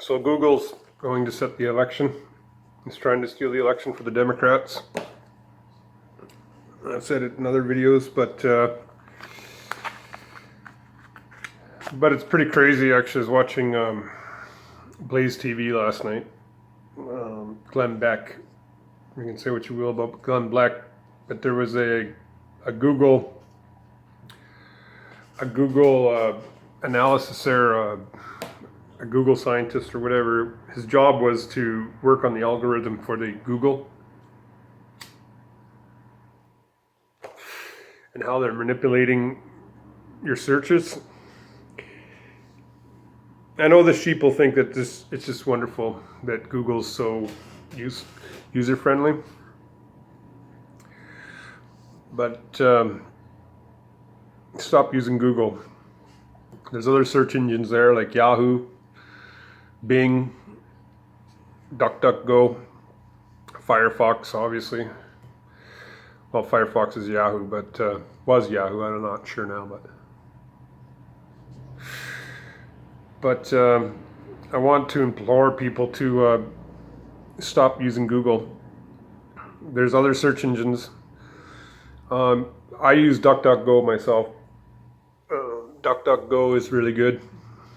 So Google's going to set the election. It's trying to steal the election for the Democrats. I've said it in other videos, but it's pretty crazy. Actually, I was watching Blaze TV last night. Glenn Beck. You can say what you will about Glenn Beck, but there was a Google analysis there, a Google scientist or whatever. His job was to work on the algorithm for the Google and how they're manipulating your searches. I know the sheeple think that it's just wonderful that Google's so user friendly, but stop using Google. There's other search engines there like Yahoo, Bing, DuckDuckGo, Firefox, obviously. Well, Firefox is Yahoo, but was Yahoo. I'm not sure now, but I want to implore people to stop using Google. There's other search engines. I use DuckDuckGo myself. DuckDuckGo is really good.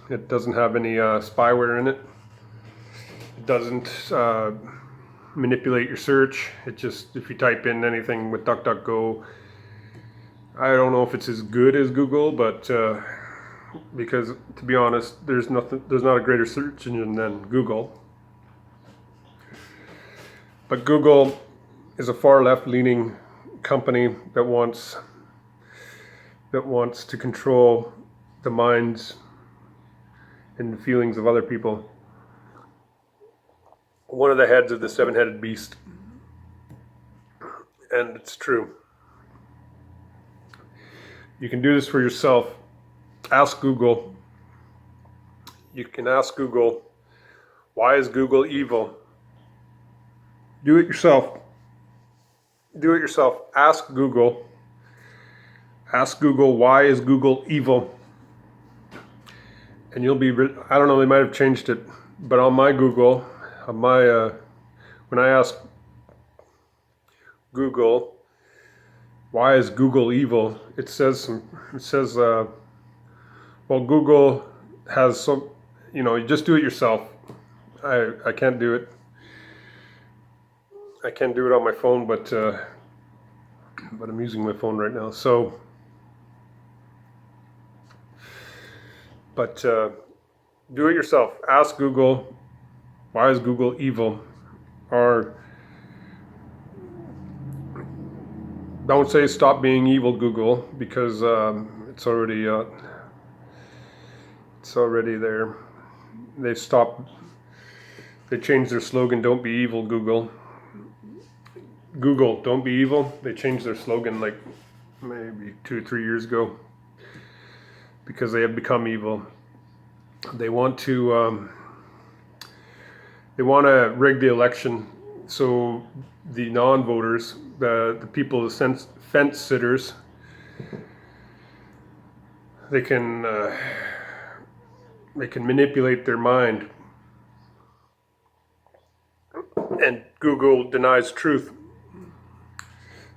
It doesn't have any spyware in it. It doesn't manipulate your search. It just, if you type in anything with DuckDuckGo, I don't know if it's as good as Google, but because to be honest, there's not a greater search engine than Google. But Google is a far left-leaning company that wants to control the minds and the feelings of other people. One of the heads of the seven-headed beast. And it's true. You can do this for yourself. Ask Google. You can ask Google, why is Google evil? Do it yourself. Do it yourself. Ask Google. Ask Google, why is Google evil? And you'll be, I don't know, they might have changed it, but on my Google, when I ask Google, why is Google evil? It says, well, Google has some, you just do it yourself. I can't do it. I can't do it on my phone, but I'm using my phone right now. So, but do it yourself. Ask Google, why is Google evil? Or don't say stop being evil, Google, because it's already there. They changed their slogan, don't be evil, Google. Google, don't be evil. They changed their slogan like maybe 2 or 3 years ago because they have become evil. They want to rig the election so the non-voters, the people, the fence sitters, they can manipulate their mind. And Google denies truth.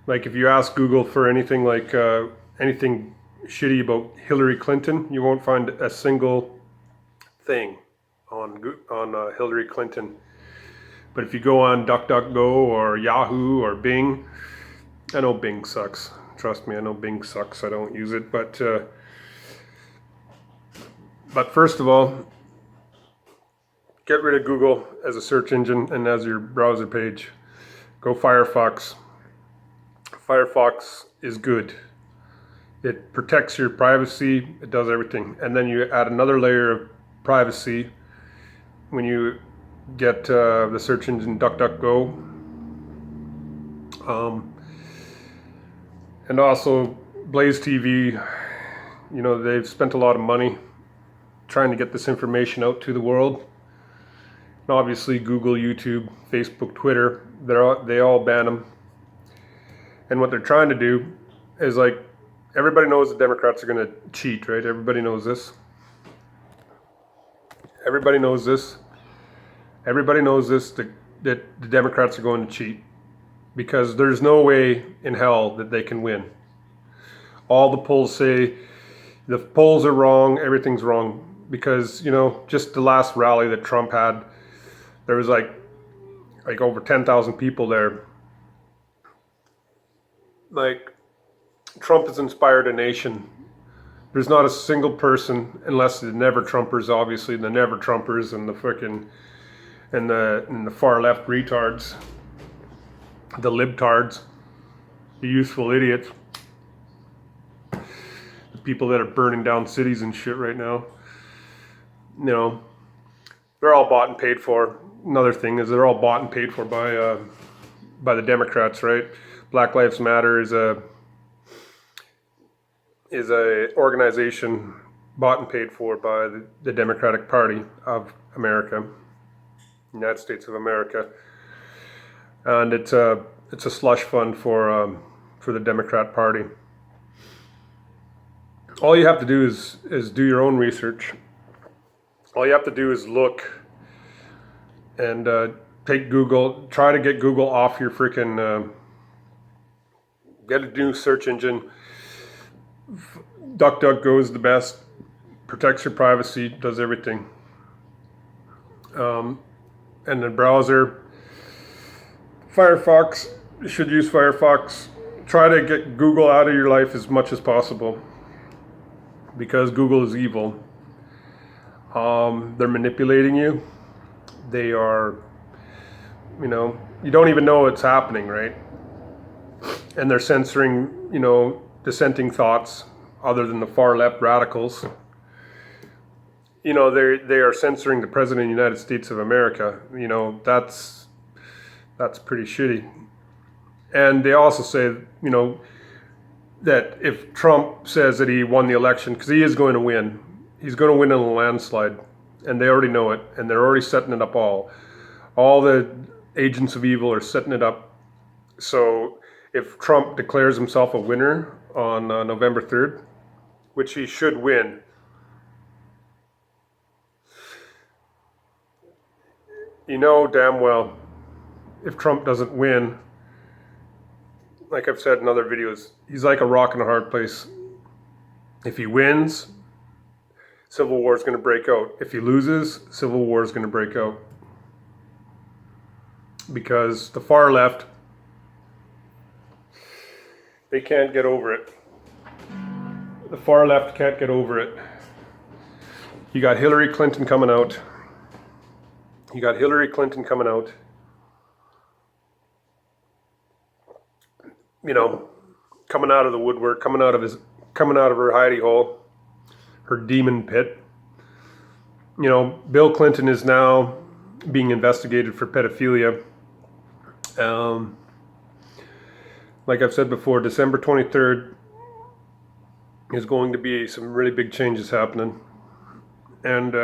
Like if you ask Google for anything like anything shitty about Hillary Clinton, you won't find a single thing on Hillary Clinton. But if you go on DuckDuckGo or Yahoo or Bing, I know Bing sucks. Trust me, I know Bing sucks. I don't use it, but first of all, get rid of Google as a search engine and as your browser page. Go Firefox. Firefox is good. It protects your privacy. It does everything. And then you add another layer of privacy when you get the search engine DuckDuckGo. And also Blaze TV, they've spent a lot of money trying to get this information out to the world. And obviously Google, YouTube, Facebook, Twitter, they all ban them. And what they're trying to do is, like, everybody knows the Democrats are going to cheat, right? Everybody knows this. Everybody knows this. Everybody knows this, that the Democrats are going to cheat, because there's no way in hell that they can win. All the polls say the polls are wrong, everything's wrong, because, you know, just the last rally that Trump had, there was like over 10,000 people there. Like, Trump has inspired a nation. There's not a single person, unless the never Trumpers, obviously, the never Trumpers and the frickin' and the far left retards, the libtards, the useful idiots, the people that are burning down cities and shit right now. You know, they're all bought and paid for. Another thing is they're all bought and paid for by the Democrats, right? Black Lives Matter is a organization bought and paid for by the Democratic Party of America, United States of America, and it's a slush fund for the Democrat Party. All you have to do is do your own research. All you have to do is look and take Google. Try to get Google off your freaking. Get a new search engine. DuckDuckGo is the best. Protects your privacy. Does everything. And the browser. Firefox. You should use Firefox. Try to get Google out of your life as much as possible, because Google is evil. They're manipulating you. They are, you know, you don't even know what's happening, right? And they're censoring, you know, dissenting thoughts other than the far left radicals. You know, they are censoring the President of the United States of America. You know, that's pretty shitty. And they also say, you know, that if Trump says that he won the election, because he is going to win, he's going to win in a landslide, and they already know it, and they're already setting it up all. All the agents of evil are setting it up. So if Trump declares himself a winner on November 3rd, which he should win, you know damn well, if Trump doesn't win, like I've said in other videos, he's like a rock in a hard place. If he wins, civil war is going to break out. If he loses, civil war is going to break out. Because the far left, they can't get over it. The far left can't get over it. You got Hillary Clinton coming out. You know, coming out of the woodwork, coming out of her hidey hole, her demon pit. You know, Bill Clinton is now being investigated for pedophilia. Like I've said before, December 23rd is going to be some really big changes happening. And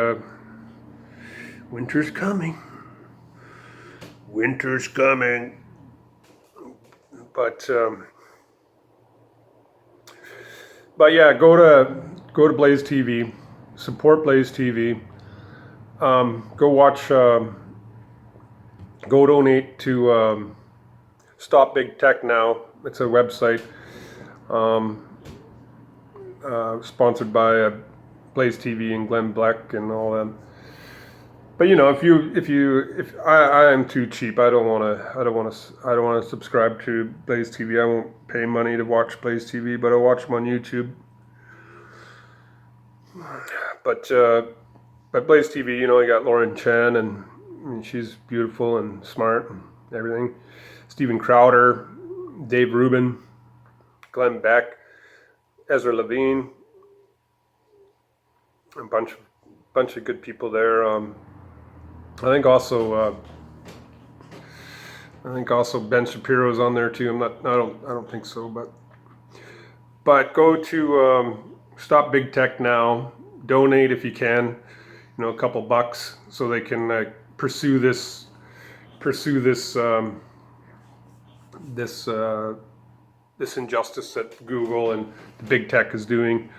winter's coming. Winter's coming. But yeah, go to Blaze TV, support Blaze TV. Go watch. Go donate to Stop Big Tech Now. It's a website sponsored by Blaze TV and Glenn Beck and all them. But you know, if I am too cheap, I don't want to subscribe to Blaze TV. I won't pay money to watch Blaze TV, but I watch them on YouTube. But Blaze TV, you know, you got Lauren Chen, and she's beautiful and smart and everything. Steven Crowder, Dave Rubin, Glenn Beck, Ezra Levine, a bunch of good people there. I think also Ben Shapiro's on there too. I don't think so, but go to Stop Big Tech Now. Donate if you can. You know, a couple bucks so they can pursue this injustice that Google and big tech is doing.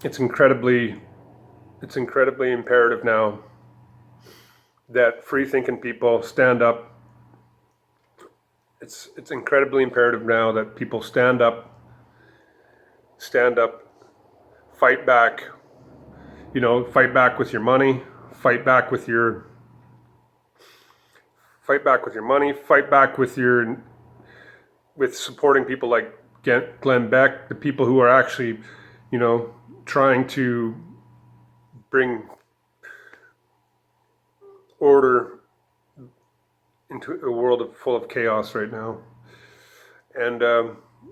It's incredibly imperative now that free-thinking people stand up. It's incredibly imperative now that people stand up, fight back. Fight back with your money, fight back with your money, fight back with supporting people like Glenn Beck, the people who are actually, trying to bring order into a world full of chaos right now. And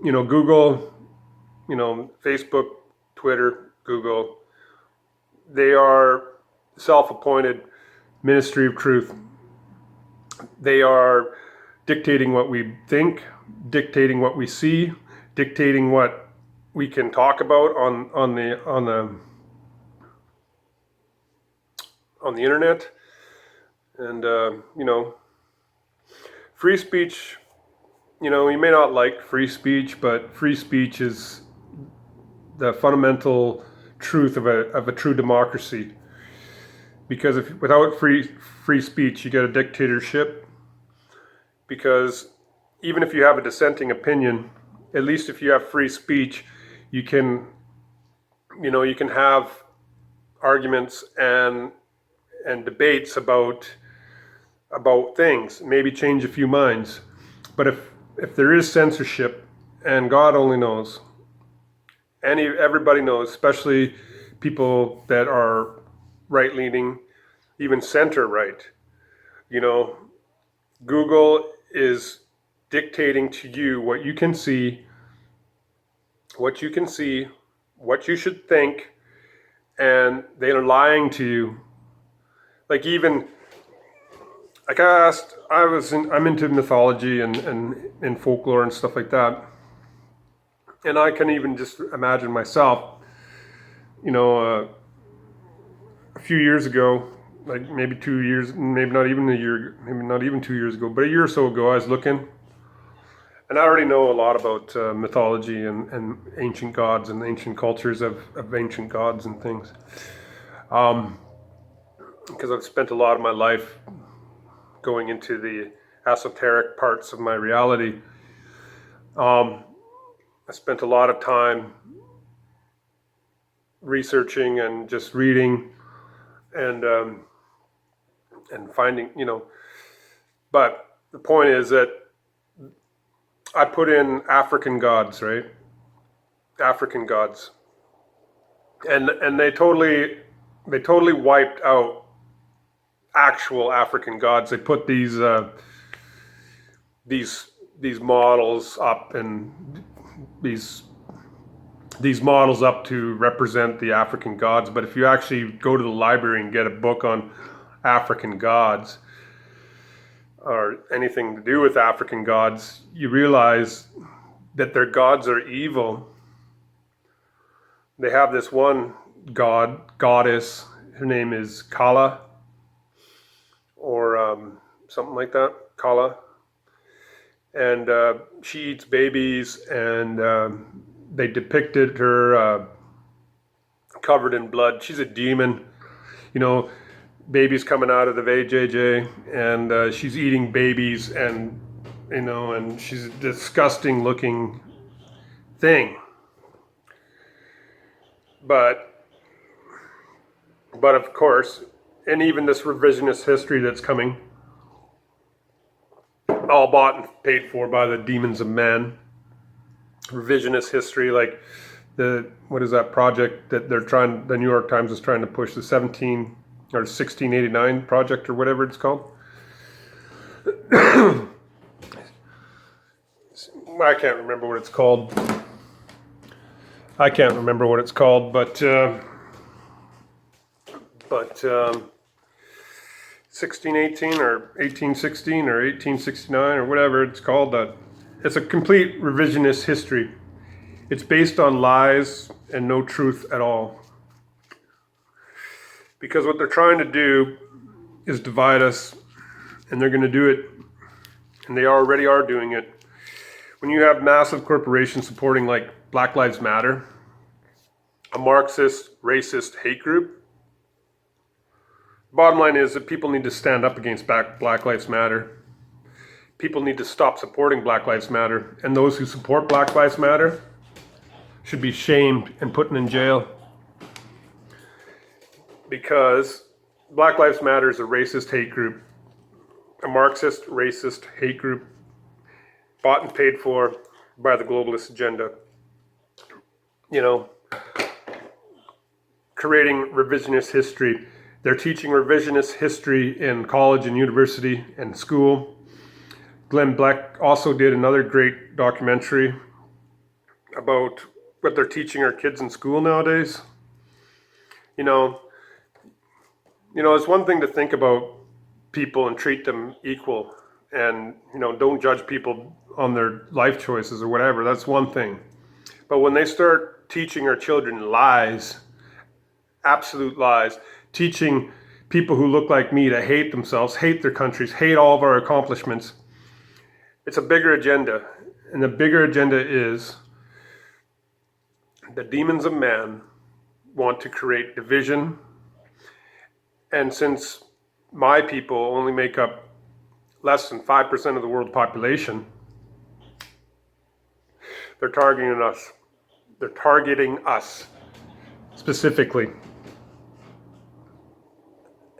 Google, Facebook, Twitter, Google, they are self-appointed ministry of truth. They are dictating what we think, dictating what we see, dictating what we can talk about on the internet. And free speech, you may not like free speech, but free speech is the fundamental truth of a true democracy. Because without free speech, you get a dictatorship. Because even if you have a dissenting opinion, at least if you have free speech, you can have arguments and debates about things, maybe change a few minds. But if there is censorship, and God only knows, everybody knows, especially people that are right-leaning, even center-right, Google is dictating to you what you can see, what you should think, and they're lying to you. I'm into mythology and folklore and stuff like that. And I can even just imagine myself, a few years ago, like maybe 2 years, maybe not even a year, maybe not even 2 years ago, but a year or so ago, I was looking, and I already know a lot about mythology and ancient gods and ancient cultures of ancient gods and things. Because I've spent a lot of my life going into the esoteric parts of my reality. I spent a lot of time researching and just reading and finding, but the point is that I put in African gods, right? African gods. And they totally wiped out actual African gods. They put these models up, and these models up to represent the African gods. But if you actually go to the library and get a book on African gods or anything to do with African gods, you realize that their gods are evil. They have this one goddess, her name is Kala, or something like that, Kala. And she eats babies, and they depicted her covered in blood. She's a demon, babies coming out of the vajayjay, and she's eating babies, and and she's a disgusting looking thing. But of course, and even this revisionist history that's coming, all bought and paid for by the demons of man. Revisionist history, like what is that project that the New York Times is trying to push, the 1689 project, or whatever it's called. I can't remember what it's called. But 1618 or 1816 or 1869 or whatever it's called, it's a complete revisionist history. It's based on lies and no truth at all. Because what they're trying to do is divide us, and they're going to do it, and they already are doing it. When you have massive corporations supporting, like, Black Lives Matter, a Marxist, racist hate group, Bottom line is that people need to stand up against Black Lives Matter. People need to stop supporting Black Lives Matter. And those who support Black Lives Matter should be shamed and put in jail. Because Black Lives Matter is a racist hate group. A Marxist, racist hate group. Bought and paid for by the globalist agenda. You know, creating revisionist history. They're teaching revisionist history in college and university and school. Glenn Beck also did another great documentary about what they're teaching our kids in school nowadays. You know, it's one thing to think about people and treat them equal and, don't judge people on their life choices or whatever. That's one thing. But when they start teaching our children lies, absolute lies, teaching people who look like me to hate themselves, hate their countries, hate all of our accomplishments, it's a bigger agenda. And the bigger agenda is the demons of man want to create division. And since my people only make up less than 5% of the world population, they're targeting us. They're targeting us specifically.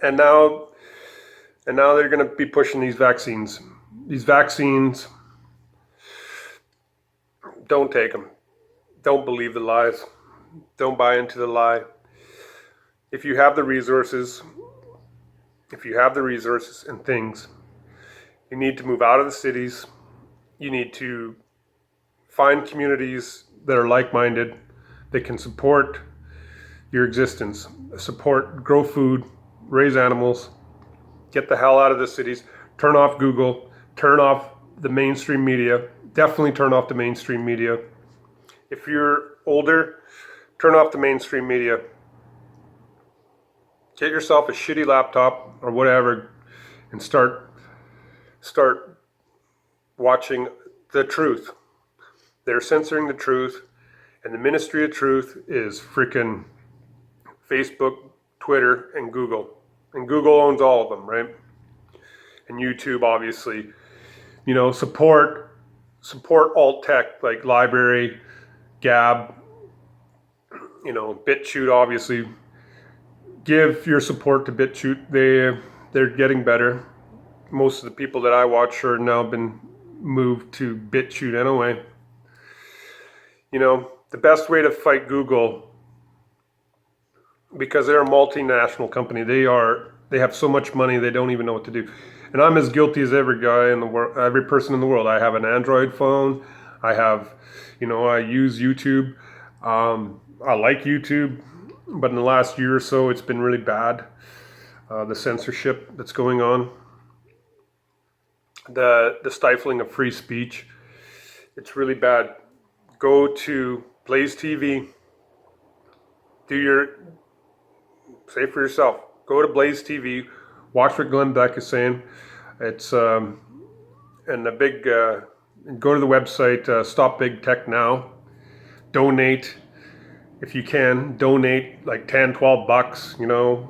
And now they're going to be pushing these vaccines. These vaccines, don't take them. Don't believe the lies. Don't buy into the lie. If you have the resources and things, you need to move out of the cities. You need to find communities that are like-minded, that can support your existence, grow food, raise animals, get the hell out of the cities, turn off Google, turn off the mainstream media, definitely turn off the mainstream media. If you're older, turn off the mainstream media. Get yourself a shitty laptop or whatever and start watching the truth. They're censoring the truth, and the Ministry of Truth is freaking Facebook, Twitter, and Google. And Google owns all of them, right? And YouTube, obviously. Support alt tech like Library, Gab, BitChute, obviously. Give your support to BitChute. They're getting better. Most of the people that I watch are now been moved to BitChute anyway. The best way to fight Google, because they're a multinational company, they have so much money they don't even know what to do. And I'm as guilty as every guy in the world, every person in the world. I have an Android phone. I use YouTube. I like YouTube, but in the last year or so, it's been really bad. The censorship that's going on, the stifling of free speech, it's really bad. Go to Blaze TV. Say for yourself. Go to Blaze TV. Watch what Glenn Beck is saying. It's and the big. Go to the website. Stop Big Tech Now. Donate if you can. Donate like $10, $12.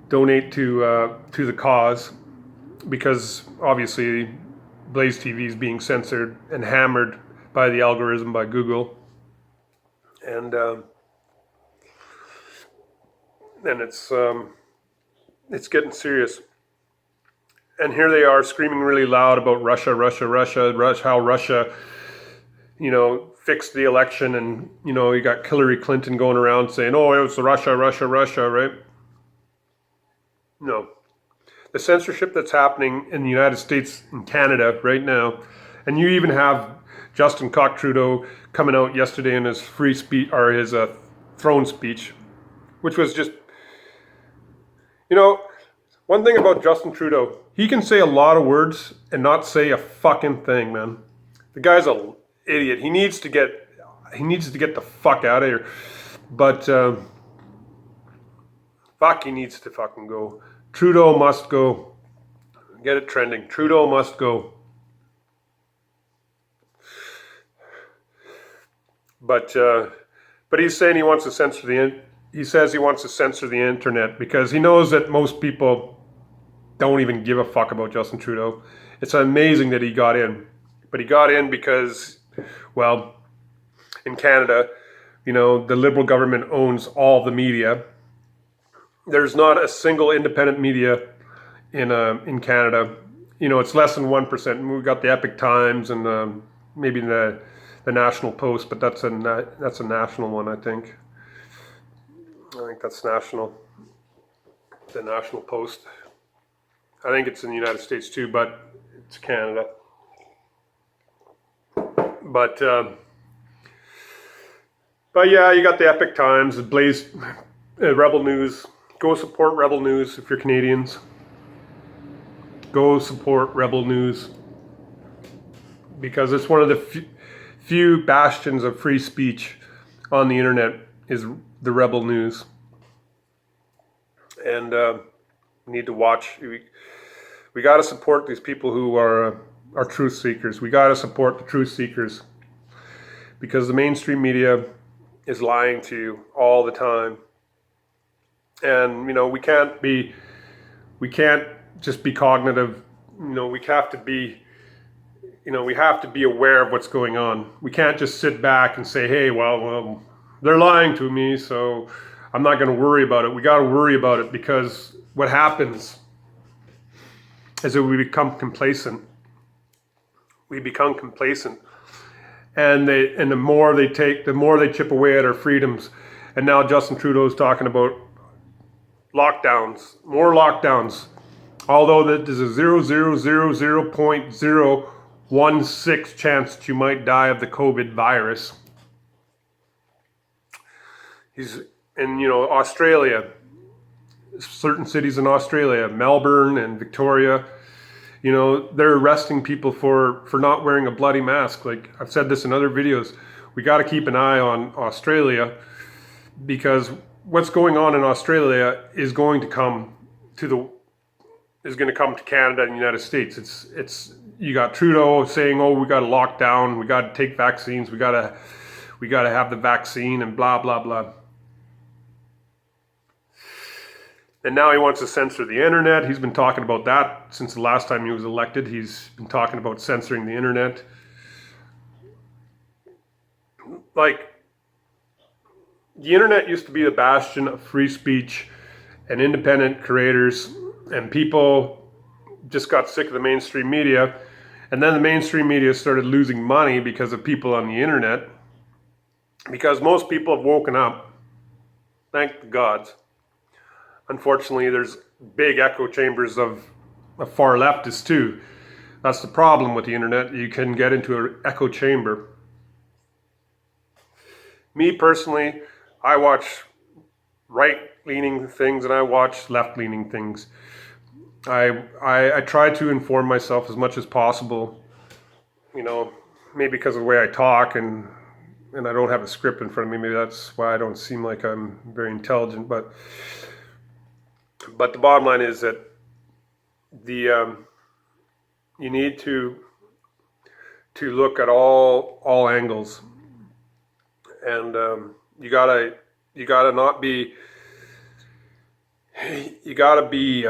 Donate to the cause, because obviously Blaze TV is being censored and hammered by the algorithm, by Google, and it's getting serious. And here they are screaming really loud about Russia, how Russia, fixed the election, and you got Hillary Clinton going around saying, "Oh, it was Russia," right? No. The censorship that's happening in the United States and Canada right now, and you even have Justin Trudeau coming out yesterday in his free speech, or his throne speech, which was just, one thing about Justin Trudeau, he can say a lot of words and not say a fucking thing, man. The guy's an idiot. He needs to get the fuck out of here. But he needs to fucking go. Trudeau must go. Get it trending. Trudeau must go. But he's saying he wants to censor the he says he wants to censor the internet because he knows that most people don't even give a fuck about Justin Trudeau. It's amazing that he got in. But he got in because, well, in Canada, you know, the Liberal government owns all the media. There's not a single independent media in Canada. You know, it's less than 1%. We've got the Epic Times and maybe the National Post, but that's a national one, I think. I think that's national. The National Post. I think it's in the United States too, but it's Canada. But yeah, you got the Epic Times, the Blaze, Rebel News. Go support Rebel News if you're Canadians. Go support Rebel News because it's one of the few bastions of free speech on the internet is the Rebel News. And we need to watch. We got to support these people who are truth seekers. We got to support the truth seekers because the mainstream media is lying to you all the time. And, you know, we can't just be cognitive. You know, we have to be aware of what's going on. We can't just sit back and say, hey, well, they're lying to me, so I'm not going to worry about it. We got to worry about it because what happens is that we become complacent. And the more they take, the more they chip away at our freedoms. And now Justin Trudeau is talking about lockdowns, more lockdowns. Although there's a 0.016 chance that you might die of the COVID virus. He's in, you know, Australia, certain cities in Australia, Melbourne and Victoria, you know, they're arresting people for not wearing a bloody mask. Like I've said this in other videos, we got to keep an eye on Australia because what's going on in Australia is going to come to Canada and the United States. It's you got Trudeau saying, "Oh, we got to lock down. We got to take vaccines. We got to have the vaccine and blah blah blah." And now he wants to censor the internet. He's been talking about that since the last time he was elected. He's been talking about censoring the internet. Like, the internet used to be the bastion of free speech and independent creators, and people just got sick of the mainstream media. And then the mainstream media started losing money because of people on the internet. Because most people have woken up. Thank the gods. Unfortunately, there's big echo chambers of far leftists too. That's the problem with the internet. You can get into an echo chamber. Me personally, I watch right-leaning things and I watch left-leaning things. I try to inform myself as much as possible. You know, maybe because of the way I talk and I don't have a script in front of me. Maybe that's why I don't seem like I'm very intelligent. But the bottom line is that you need to look at all angles, and you gotta be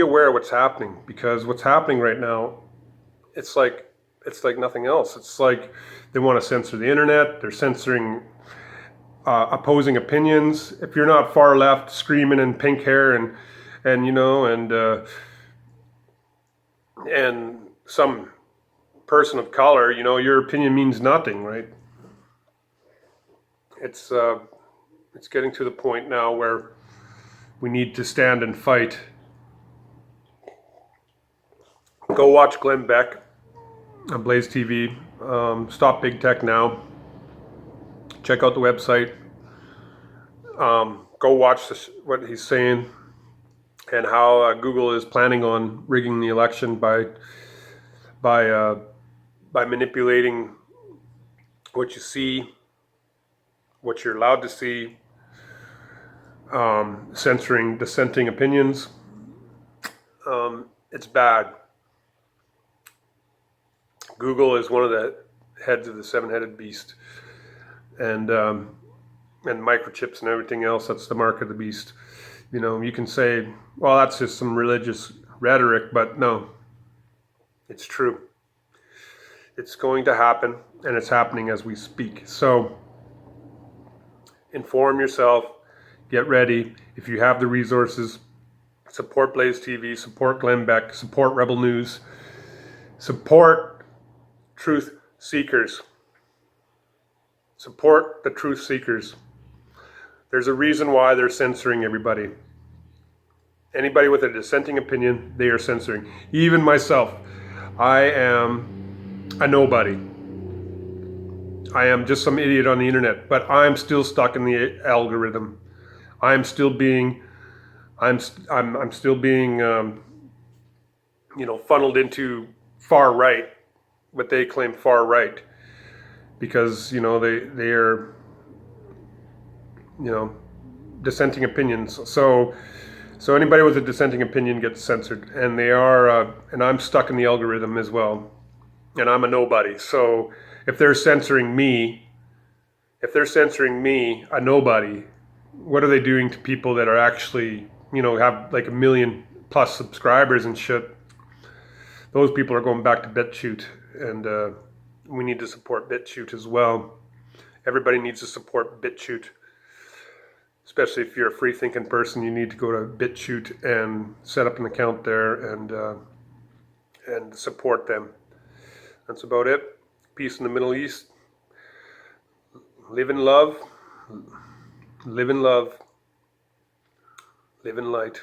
aware of what's happening, because what's happening right now, it's like nothing else. It's like they want to censor the internet. They're censoring opposing opinions. If you're not far left, screaming in pink hair and you know and some person of color, you know, your opinion means nothing, right? It's getting to the point now where we need to stand and fight. Go watch Glenn Beck on Blaze TV. Stop Big Tech Now. Check out the website. Go watch what he's saying and how Google is planning on rigging the election by manipulating what you see, what you're allowed to see, censoring dissenting opinions. It's bad. Google is one of the heads of the seven-headed beast, and and microchips and everything else. That's the mark of the beast. You know, you can say, well, that's just some religious rhetoric, but no, it's true. It's going to happen, and it's happening as we speak. So inform yourself, get ready. If you have the resources, support Blaze TV, support Glenn Beck, support Rebel News, support truth seekers. Support the truth seekers. There's a reason why they're censoring everybody. Anybody with a dissenting opinion, they are censoring. Even myself. I am a nobody. I am just some idiot on the internet, but I'm still stuck in the algorithm. I'm still being, I'm still being, funneled into far right, what they claim far right, because they are, dissenting opinions. So anybody with a dissenting opinion gets censored, and they are, and I'm stuck in the algorithm as well, and I'm a nobody. So if they're censoring me, a nobody, what are they doing to people that are actually, have like 1 million plus subscribers and shit? Those people are going back to BitChute, and we need to support BitChute as well. Everybody needs to support BitChute. Especially if you're a free-thinking person, you need to go to BitChute and set up an account there and support them. That's about it. Peace in the Middle East. Live in love. Live in love. Live in light.